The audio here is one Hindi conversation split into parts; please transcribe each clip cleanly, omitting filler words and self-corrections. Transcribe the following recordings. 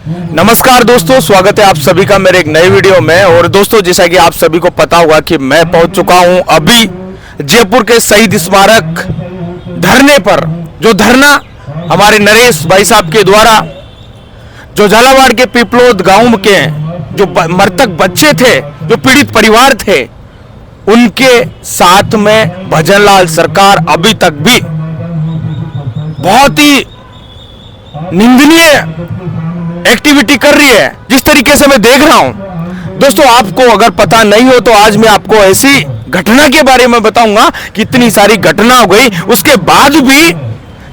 नमस्कार दोस्तों, स्वागत है आप सभी का मेरे एक नए वीडियो में। और दोस्तों, जैसा कि आप सभी को पता होगा कि मैं पहुंच चुका हूं अभी जयपुर के शहीद स्मारक धरने पर। जो धरना हमारे नरेश भाई साहब के द्वारा जो झालावाड़ के पिपलोद गांव के जो मृतक बच्चे थे, जो पीड़ित परिवार थे, उनके साथ में भजनलाल सरकार अभी तक भी बहुत ही निंदनीय एक्टिविटी कर रही है। जिस तरीके से मैं देख रहा हूं दोस्तों, आपको अगर पता नहीं हो तो आज मैं आपको ऐसी घटना के बारे में बताऊंगा कि इतनी सारी घटना हो गई, उसके बाद भी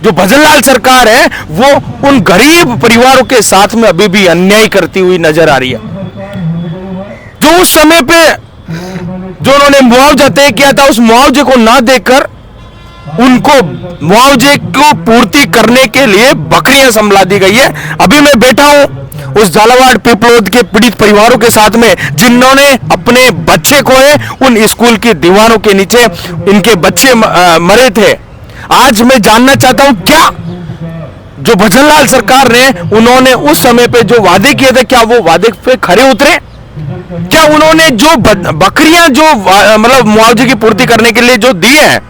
जो भजनलाल सरकार है वो उन गरीब परिवारों के साथ में अभी भी अन्याय करती हुई नजर आ रही है। जो उस समय पे जो उन्होंने मुआवजा तय किया था, उस मुआवजे को ना देकर उनको मुआवजे को पूर्ति करने के लिए बकरियां संभला दी गई है। अभी मैं बैठा हूं उस झालावाड़ पिपलोद के पीड़ित परिवारों के साथ में, जिन्होंने अपने बच्चे खोए उन स्कूल की दीवारों के नीचे इनके बच्चे मरे थे। आज मैं जानना चाहता हूं, क्या जो भजनलाल सरकार ने उन्होंने उस समय पे जो वादे किए थे, क्या वो वादे पे खरे उतरे? क्या उन्होंने जो बकरियां जो मतलब मुआवजे की पूर्ति करने के लिए जो दी है,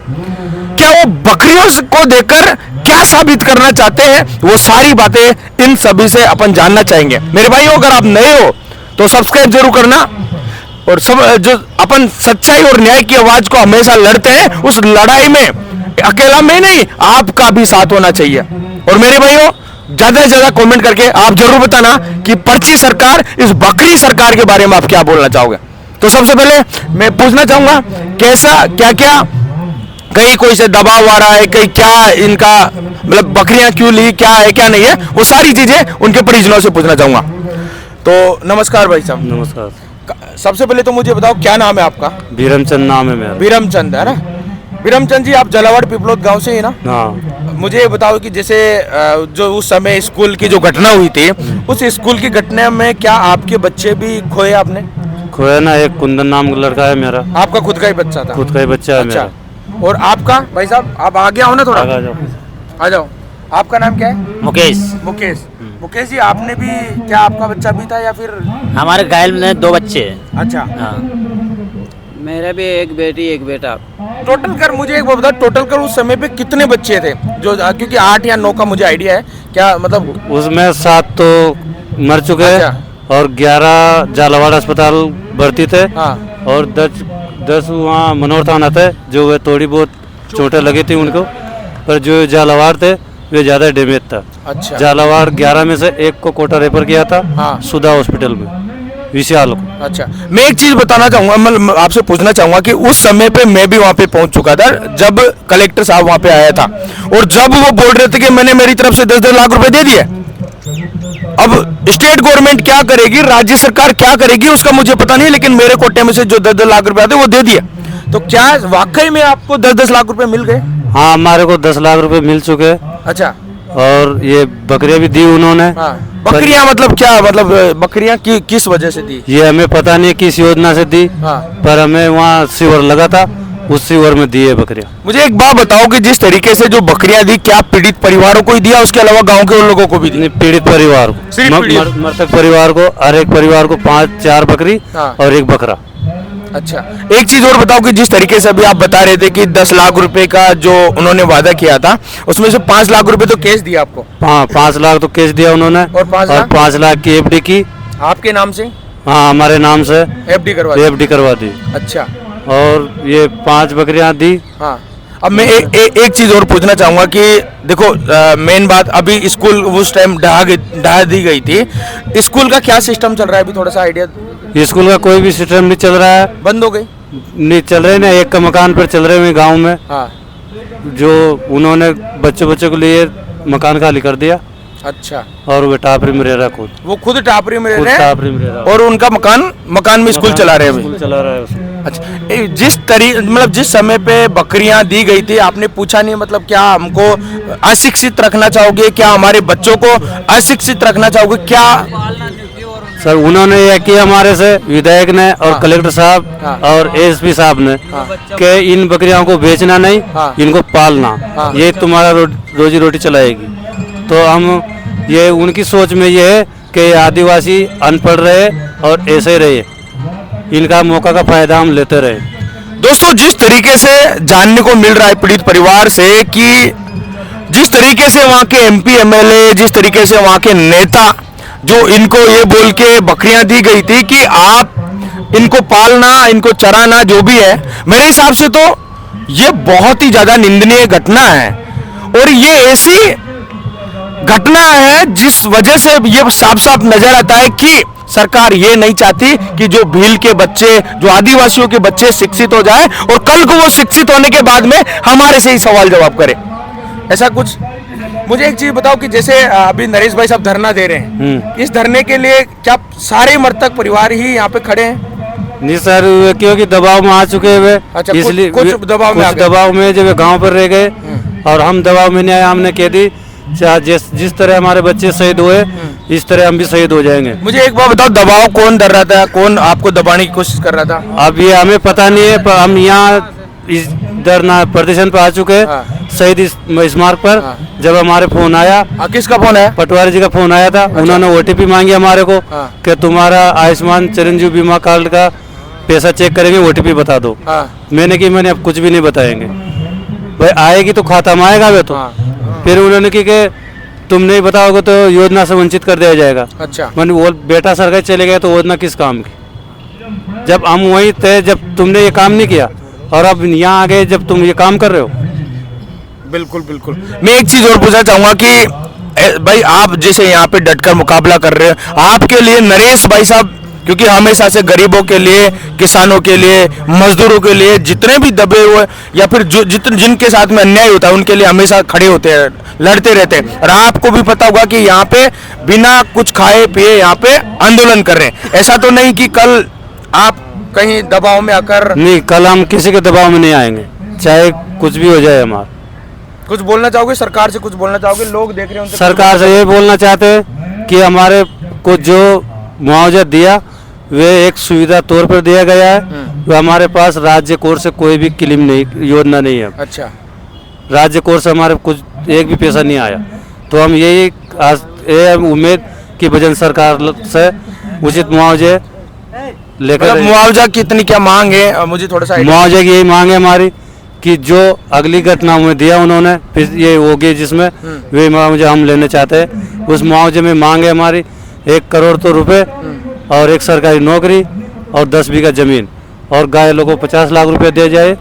क्या वो बकरियों को देकर क्या साबित करना चाहते हैं? वो सारी बातें इन सभी से अपन जानना चाहेंगे। मेरे भाइयों, अगर आप नए हो तो सब्सक्राइब जरूर करना। और सब जो अपन सच्चाई और न्याय की आवाज को हमेशा लड़ते हैं, उस लड़ाई में अकेला मैं नहीं, आपका भी साथ होना चाहिए। और मेरे भाइयों, ज्यादा से ज्यादा कमेंट करके आप जरूर बताना कि पर्ची सरकार, इस बकरी सरकार के बारे में आप क्या बोलना चाहोगे। तो सबसे पहले मैं पूछना चाहूंगा, कैसा क्या क्या कहीं कोई से दबाव आ रहा है, कहीं क्या इनका मतलब बकरियां क्यों ली, क्या है क्या नहीं है, वो सारी चीजें उनके परिजनों से पूछना चाहूंगा। तो नमस्कार भाई साहब। नमस्कार। सबसे पहले तो मुझे बताओ, क्या नाम है आपका? बीरमचंद नाम है मेरा। बीरमचंद है ना? बीरमचंद जी, आप झालावाड़ पिपलोद गांव से ही ना? हाँ। मुझे ये बताओ कि जैसे जो उस समय स्कूल की जो घटना हुई थी, उस स्कूल की घटना में क्या आपके बच्चे भी खोए आपने? खोया ना, एक कुंदन नाम का लड़का है मेरा। आपका खुद का ही बच्चा था? खुद का ही बच्चा है अच्छा। मेरा। और आपका भाई साहब, आप आगे आओ ना थोड़ा। आ जाओ। आ जाओ। आपका नाम क्या है? मुकेश। मुकेश। मुकेश जी, आपने भी क्या आपका बच्चा भी था या फिर? हमारे घायल में 2 बच्चे हैं। अच्छा। हाँ। मेरा भी एक बेटी एक बेटा। टोटल कर मुझे एक बात बताओ, टोटल कर उस समय पे कितने बच्चे थे? जो क्योंकि 8 या 9 का मुझे आइडिया है, क्या मतलब? उसमें 7 तो मर चुके हैं। अच्छा। और 11 झालावाड़ अस्पताल भर्ती थे। हाँ। और 10 वहाँ मनोहर थाना थे, जो वे थोड़ी बहुत चोटें लगी थी उनको। पर जो झालावाड़ थे वे ज्यादा डैमेज था। अच्छा। झालावाड़ 11 में से 1 को कोटा रेफर किया था। हाँ। सुधा हॉस्पिटल में विशाल को। अच्छा, मैं एक चीज बताना चाहूंगा, मैं आपसे पूछना चाहूंगा कि उस समय पे मैं भी वहां पे पहुंच चुका था जब कलेक्टर साहब वहां पे आया था, और जब वो बोल रहे थे कि मैंने मेरी तरफ से 10-10 लाख रुपए दे दिए। अब स्टेट गवर्नमेंट क्या करेगी, राज्य सरकार क्या करेगी, उसका मुझे पता नहीं, लेकिन मेरे कोटे में से जो 10-10 लाख रुपए आते वो दे दिए। तो क्या वाकई में आपको 10-10 लाख रुपए मिल गए? हाँ, हमारे को 10 लाख रुपए मिल चुके हैं। अच्छा। और ये बकरियां भी दी उन्होंने। हाँ। बकरियां मतलब क्या, मतलब बकरियां किस वजह से दी? ये हमें पता नहीं किस योजना से दी। हाँ। पर हमें वहाँ शिविर लगा था, उस शिविर में दी है बकरियां। मुझे एक बात बताओ कि जिस तरीके से जो बकरियां दी, क्या पीड़ित परिवारों को ही दिया, उसके अलावा गांव के उन लोगों को भी दी? पीड़ित परिवार को, सिर्फ पीड़ित? मृतक परिवार को, हर एक परिवार को 5-4 बकरी। हाँ। और 1 बकरा। अच्छा, एक चीज और बताओ कि जिस तरीके से अभी आप बता रहे थे कि 10 लाख रुपए का जो उन्होंने वादा किया था, उसमें से 5 लाख रुपए तो कैश दिया आपको? हाँ, 5 लाख तो कैश दिया उन्होंने। और 5 लाख की एफडी की। आपके नाम से? हाँ, हमारे नाम से एफडी करवा दी? एफडी करवा दी। अच्छा। और ये 5 बकरियां दी। हाँ। अब मैं एक चीज और पूछना चाहूंगा कि देखो, मेन बात, अभी स्कूल उस टाइम ढहा दी गई थी, स्कूल का क्या सिस्टम चल रहा है अभी, थोड़ा सा आइडिया? स्कूल का कोई भी सिस्टम नहीं चल रहा है। बंद हो गई? नहीं चल रहे ना, एक का मकान पर चल रहे हैं गांव में। हाँ। जो उन्होंने बच्चों को लिए मकान खाली कर दिया। अच्छा। और वो टापरी में रह रहा खुद। वो खुद टापरी में रह रहे हैं? टापरी में रह रहा। और उनका मकान में स्कूल चला रहे हैं अभी? स्कूल चला रहा है उसमें। अच्छा, जिस समय पे बकरियां दी गई थी, आपने पूछा नहीं मतलब क्या हमको अशिक्षित रखना चाहोगे, क्या हमारे बच्चों को अशिक्षित रखना चाहोगे, क्या? सर, उन्होंने यह किया हमारे से, विधायक ने और हाँ। कलेक्टर साहब हाँ। और एसपी साहब ने, हाँ। कि इन बकरियों को बेचना नहीं, हाँ। इनको पालना, हाँ। ये तुम्हारा रोजी रोटी चलाएगी। तो हम ये उनकी सोच में ये है कि आदिवासी अनपढ़ रहे और ऐसे रहे, इनका मौका का फायदा हम लेते रहे। दोस्तों, जिस तरीके से जानने को मिल रहा है पीड़ित परिवार से कि जिस तरीके से वहाँ के एमपी एमएलए, जिस तरीके से वहाँ के नेता जो इनको ये बोल के बकरियां दी गई थी कि आप इनको पालना, इनको चराना, जो भी है, मेरे हिसाब से तो ये बहुत ही ज्यादा निंदनीय घटना है। और ये ऐसी घटना है जिस वजह से ये साफ साफ नजर आता है कि सरकार ये नहीं चाहती कि जो भील के बच्चे, जो आदिवासियों के बच्चे शिक्षित हो जाए और कल को वो शिक्षित होने के बाद में हमारे से ही सवाल जवाब करे। ऐसा कुछ मुझे एक चीज बताओ कि जैसे अभी नरेश भाई साहब धरना दे रहे हैं, इस धरने के लिए क्या सारे मृतक परिवार ही यहाँ पे खड़े हैं? नहीं सर, क्योंकि दबाव में आ चुके हुए, अच्छा, इसलिए कुछ दबाव में आ गए। दबाव में जब गांव पर रह गए और हम दबाव में नहीं आए, हमने कह दी जिस तरह हमारे बच्चे शहीद हुए इस तरह हम भी शहीद हो जाएंगे। मुझे एक बात बताओ, दबाव कौन कर रहा था, कौन आपको दबाने की कोशिश कर रहा था? अब ये हमें पता नहीं है, पर हम यहाँ इस धरना प्रदर्शन पर आ चुके हैं, हाँ। शहीद स्मारक पर। हाँ। जब हमारे फोन आया, किसका फोन है? पटवारी जी का फोन आया था। उन्होंने ओटीपी मांगी हमारे को हाँ। कि तुम्हारा आयुष्मान चिरंजीव बीमा कार्ड का पैसा चेक करेंगे, ओटीपी बता दो। मैंने अब कुछ भी नहीं बताएंगे भाई, आएगी तो खाता में आएगा वे तो। फिर उन्होंने की कि तुम नहीं बताओगे तो योजना से वंचित कर दिया जाएगा। अच्छा, मैंने वो बेटा सरकार चले गए तो योजना किस काम की, जब हम वहीं थे जब तुमने ये काम नहीं किया और अब यहाँ आ गए जब तुम ये काम कर रहे हो। बिल्कुल बिल्कुल। मैं एक चीज और पूछना चाहूंगा कि भाई आप जैसे यहाँ पे डटकर मुकाबला कर रहे हैं, आपके लिए नरेश भाई साहब, क्योंकि हमेशा से गरीबों के लिए, किसानों के लिए, मजदूरों के लिए, जितने भी दबे हुए या फिर जो जिनके साथ में अन्याय होता है उनके लिए हमेशा खड़े होते हैं, लड़ते रहते हैं। और आपको भी पता होगा कि यहाँ पे बिना कुछ खाए पिए यहाँ पे आंदोलन कर रहे हैं। ऐसा तो नहीं कि कल आप कहीं दबाव में आकर? नहीं, कल हम किसी के दबाव में नहीं आएंगे, चाहे कुछ भी हो जाए हमारा। कुछ बोलना चाहोगे सरकार से? कुछ बोलना चाहोगे? लोग देख रहे हैं, सरकार से ये बोलना चाहते हैं कि हमारे को जो मुआवजा दिया वे एक सुविधा तौर पर दिया गया है, वो हमारे पास राज्य कोर से कोई भी क्लेम नहीं, योजना नहीं है। अच्छा, राज्य कोर से हमारे कुछ एक भी पैसा नहीं आया। तो हम यही ये उम्मीद कि भजन सरकार से उचित मुआवजे लेकर। मुआवजा कितनी क्या मांग है? मुझे थोड़ा सा मुआवजे की यही मांग है हमारी कि जो अगली घटना में दिया उन्होंने, फिर ये होगी जिसमें वे मुआवजा हम लेने चाहते हैं। उस मुआवजे में मांग है हमारी 1 करोड़ तो रुपए और एक सरकारी नौकरी और 10 बीघा जमीन और गाय लोगों को 50 लाख रुपए दिया जाए।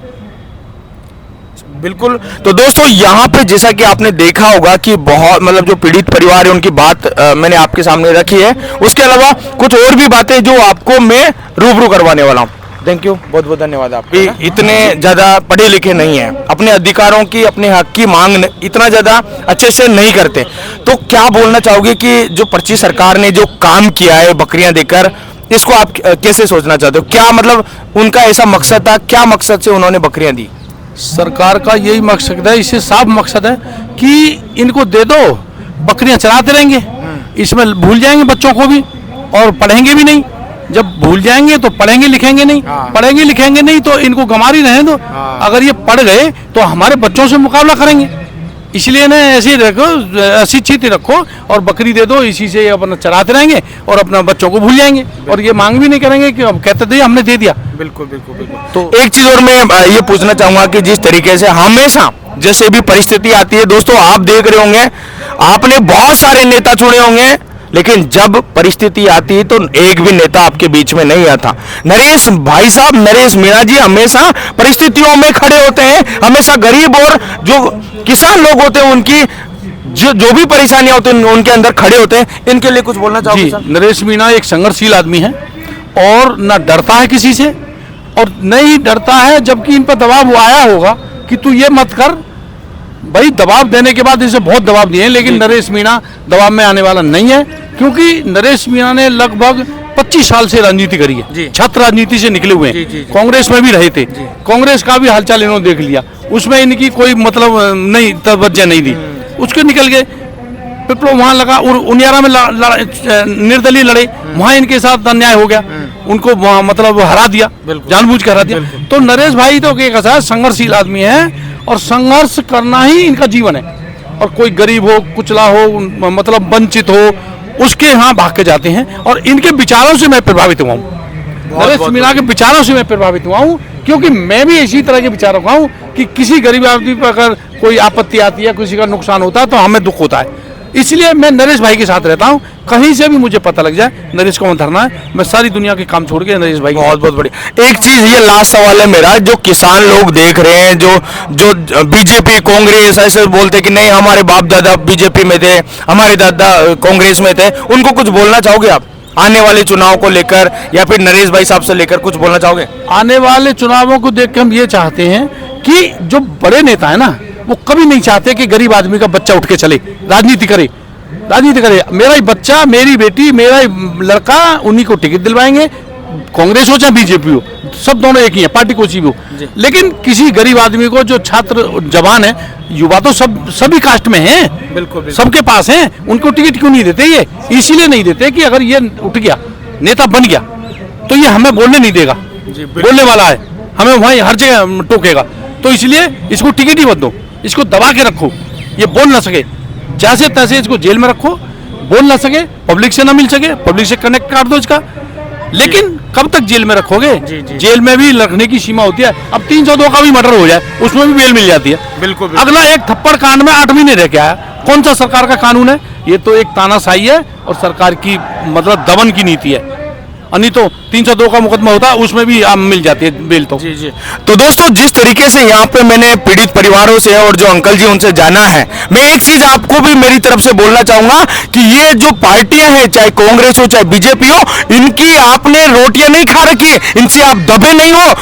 बिल्कुल। तो दोस्तों, यहाँ पे जैसा कि आपने देखा होगा कि बहुत मतलब जो पीड़ित परिवार है उनकी बात मैंने आपके सामने रखी है। उसके अलावा कुछ और भी बातें जो आपको मैं रूबरू करवाने वाला हूँ। थैंक यू, बहुत बहुत धन्यवाद। आप इतने ज्यादा पढ़े लिखे नहीं हैं, अपने अधिकारों की, अपने हक की मांग इतना ज्यादा अच्छे से नहीं करते, तो क्या बोलना चाहोगे कि जो पर्ची सरकार ने जो काम किया है बकरियां देकर, इसको आप कैसे सोचना चाहते हो? क्या मतलब उनका ऐसा मकसद था, क्या मकसद से उन्होंने बकरियां दी? सरकार का यही मकसद है, इससे साफ मकसद है कि इनको दे दो, बकरियां चराते रहेंगे, इसमें भूल जाएंगे बच्चों को भी और पढ़ेंगे भी नहीं। जब भूल जाएंगे तो पढ़ेंगे लिखेंगे नहीं, पढ़ेंगे लिखेंगे नहीं तो इनको गंवार ही रहने दो। अगर ये पढ़ गए तो हमारे बच्चों से मुकाबला करेंगे, इसलिए ना ऐसे रखो, अशिक्षित रखो और बकरी दे दो, इसी से अपना चराते रहेंगे और अपना बच्चों को भूल जाएंगे और ये मांग भी नहीं करेंगे कि अब कहते थे हमने दे दिया। बिल्कुल बिल्कुल बिल्कुल। तो एक चीज और मैं ये पूछना चाहूंगा कि जिस तरीके से हमेशा जैसे भी परिस्थिति आती है, दोस्तों आप देख रहे होंगे, आपने बहुत सारे नेता चुने होंगे, लेकिन जब परिस्थिति आती है तो एक भी नेता आपके बीच में नहीं आता। नरेश भाई साहब, नरेश मीणा जी हमेशा परिस्थितियों में खड़े होते हैं, हमेशा गरीब और जो किसान लोग होते हैं उनकी जो भी परेशानियां होती हैं उनके अंदर खड़े होते हैं। इनके लिए कुछ बोलना चाहोगे सर? नरेश मीणा एक संघर्षशील आदमी है और न डरता है किसी से और नहीं डरता है, जबकि इन पर दबाव आया होगा कि तू ये मत कर। भाई दबाव देने के बाद इसे बहुत दबाव दिए, लेकिन नरेश मीणा दबाव में आने वाला नहीं है, क्योंकि नरेश मीणा ने लगभग 25 साल से राजनीति करी है, छात्र राजनीति से निकले हुए हैं, कांग्रेस में भी रहे थे, कांग्रेस का भी हालचाल इन्होंने देख लिया, उसमें इनकी कोई मतलब नहीं, तवज्जो नहीं दी, उसके निकल गए। विप्लव वहाँ लगा और उनियारा में निर्दलीय लड़े, वहाँ इनके साथ अन्याय हो गया, उनको मतलब हरा दिया, जानबूझ कर हरा दिया। तो नरेश भाई तो क्या संघर्षशील आदमी है और संघर्ष करना ही इनका जीवन है और कोई गरीब हो, कुचला हो, मतलब वंचित हो, उसके यहाँ भाग के जाते हैं। और इनके विचारों से मैं प्रभावित हुआ हूँ, नरेश मीणा के विचारों से मैं प्रभावित हुआ हूँ, क्योंकि मैं भी इसी तरह के विचारों का हूँ कि किसी गरीब आदमी पर अगर कोई आपत्ति आती है, किसी का नुकसान होता है तो हमें दुख होता है। इसलिए मैं नरेश भाई के साथ रहता हूँ। कहीं से भी मुझे पता लग जाए नरेश को धरना है, मैं सारी दुनिया के काम छोड़ के नरेश भाई। बहुत बहुत बढ़िया। एक चीज ये लास्ट सवाल है मेरा, जो किसान लोग देख रहे हैं, जो बीजेपी कांग्रेस ऐसे बोलते कि नहीं हमारे बाप दादा बीजेपी में थे, हमारे दादा कांग्रेस में थे, उनको कुछ बोलना चाहोगे आप आने वाले चुनाव को लेकर, या फिर नरेश भाई साहब से लेकर कुछ बोलना चाहोगे? आने वाले चुनावों को देख के हम ये चाहते हैं कि जो बड़े नेता है ना, वो कभी नहीं चाहते कि गरीब आदमी का बच्चा उठ के चले राजनीति करे। मेरा ही बच्चा, मेरी बेटी, मेरा ही लड़का, उन्हीं को टिकट दिलवाएंगे, कांग्रेस हो चाहे बीजेपी हो, सब दोनों एक ही है, पार्टी कोई भी हो। लेकिन किसी गरीब आदमी को, जो छात्र जवान है, युवा तो सभी कास्ट में हैं, बिल्कुल सबके पास हैं, उनको टिकट क्यों नहीं देते? ये इसीलिए नहीं देते कि अगर ये उठ गया, नेता बन गया, तो ये हमें बोलने नहीं देगा, बोलने वाला है, हमें वहीं हर जगह टोकेगा। तो इसलिए इसको टिकट ही मत दो, इसको दबा के रखो, ये बोल ना सके, जैसे तैसे इसको जेल में रखो, बोल ना सके, पब्लिक से ना मिल सके, पब्लिक से कनेक्ट काट दो इसका। लेकिन कब तक जेल में रखोगे? जेल में भी रखने की सीमा होती है। अब 302 का भी मर्डर हो जाए, उसमें भी बेल मिल जाती है। बिल्कुल। अगला एक थप्पड़ कांड में 8 महीने रह के आया। कौन सा सरकार का कानून है? ये तो एक तानाशाही है और सरकार की मतलब दमन की नीति है। नहीं तो 302 का मुकदमा होता है, उसमें भी मिल जाती है बेल। तो जी। तो दोस्तों, जिस तरीके से यहाँ पे मैंने पीड़ित परिवारों से और जो अंकल जी उनसे जाना है, मैं एक चीज आपको भी मेरी तरफ से बोलना चाहूंगा कि ये जो पार्टियां हैं, चाहे कांग्रेस हो चाहे बीजेपी हो, इनकी आपने रोटियां नहीं खा रखी है, इनसे आप दबे नहीं हो।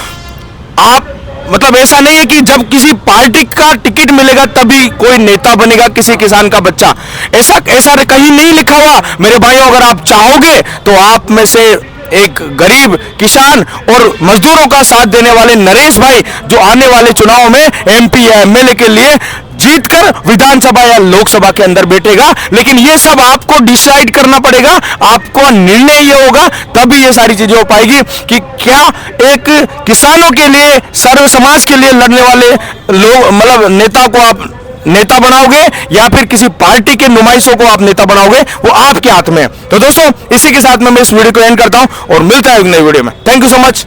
आप मतलब ऐसा नहीं है कि जब किसी पार्टी का टिकट मिलेगा तभी कोई नेता बनेगा किसी किसान का बच्चा, ऐसा कहीं नहीं लिखा हुआ। मेरे भाइयों, अगर आप चाहोगे तो आप में से एक गरीब किसान और मजदूरों का साथ देने वाले नरेश भाई, जो आने वाले चुनाव में एमपी या एमएलए के लिए जीतकर विधानसभा या लोकसभा के अंदर बैठेगा। लेकिन ये सब आपको डिसाइड करना पड़ेगा, आपको निर्णय ये होगा, तभी ये सारी चीजें हो पाएगी कि क्या एक किसानों के लिए, सर्व समाज के लिए लड़ने वाले लोग, मतलब नेता को आप नेता बनाओगे या फिर किसी पार्टी के नुमाइशों को आप नेता बनाओगे, वो आपके हाथ में है। तो दोस्तों, इसी के साथ मैं इस वीडियो को एंड करता हूं और मिलता है एक नई वीडियो में। Thank you so much.